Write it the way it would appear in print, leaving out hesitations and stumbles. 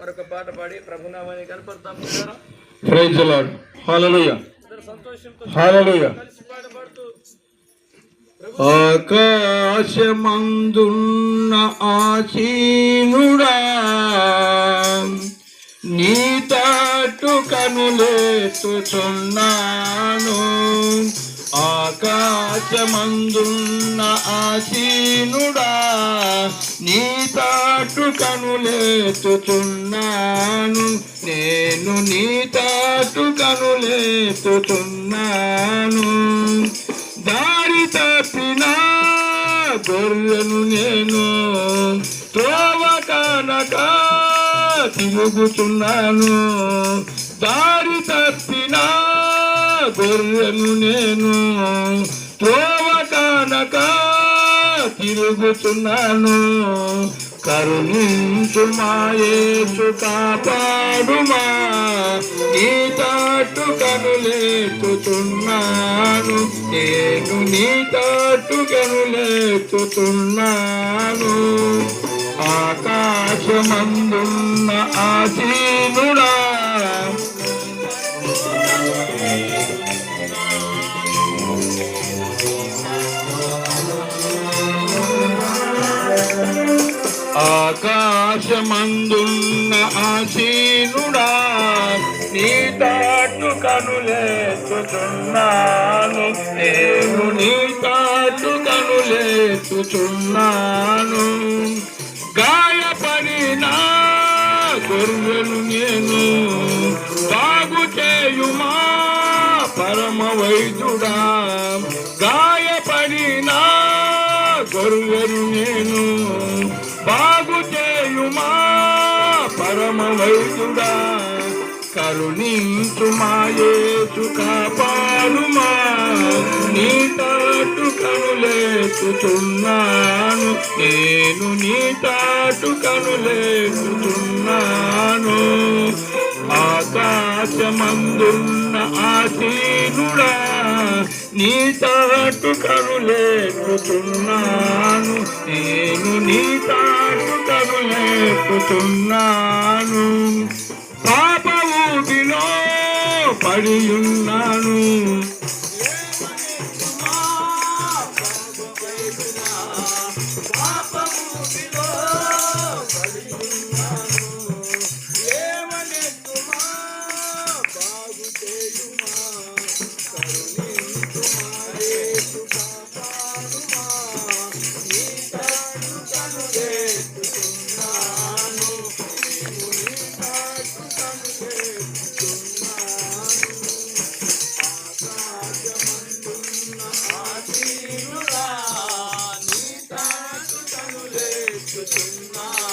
మరొక పాట పాడి ప్రభునామాన్ని కనపడతాం. Praise the lord. హల్లెలూయా. సంతోషంతో హల్లెలూయా. కలిసి పాడబడుతూ ఆకాశమందున్న ఆసీనుడా నీ తట్టు కనులెత్తుచున్నాను. ఆకాశమందున్న ఆసీనుడా నీ తట్టు కనులెత్తుచున్నాను. నేను నీ తట్టు కనులెత్తుచున్నాను. దారి తప్పిన గొర్రెను నేను త్రోవ కనక తిరుగుతున్నాను. దారి తప్పిన గొర్రెను నేను త్రోవ కనక తిరుగుతున్నాను. కరుణించుమా యేసు కాపాడుమా, నీ తట్టు కనులెత్తుతున్నాను. నేను నీ తట్టు కనులెత్తుతున్నాను. ఆకాశమందున్న ఆసీనుడా ఆకాశమందున్న ఆసీనుడా నీ తట్టు కనులెత్తుచున్నాను. నేను నీ తట్టు కనులెత్తుచున్నాను. గాయపడిన గొర్రెను నేను బాగు చేయుమా పరమ వైద్యుడా. గాయపడిన గొర్రెను నేను బాగు చేయుమా పరమ వైద్యుడా. కరుణించుమా యేసు కాపాడుమా, నీ తట్టు కనులెత్తుచున్నాను. నేను నీ తట్టు కనులెత్తుచున్నాను. ఆకాశమందున్న ఆసీనుడా నీ తట్టు కనులెత్తుచున్నాను. నేను నీ తట్టు కనులెత్తుచున్నాను. పాప ఊబిలో పడియున్నాను. నీ తట్టు కనులెత్తుచున్నాను.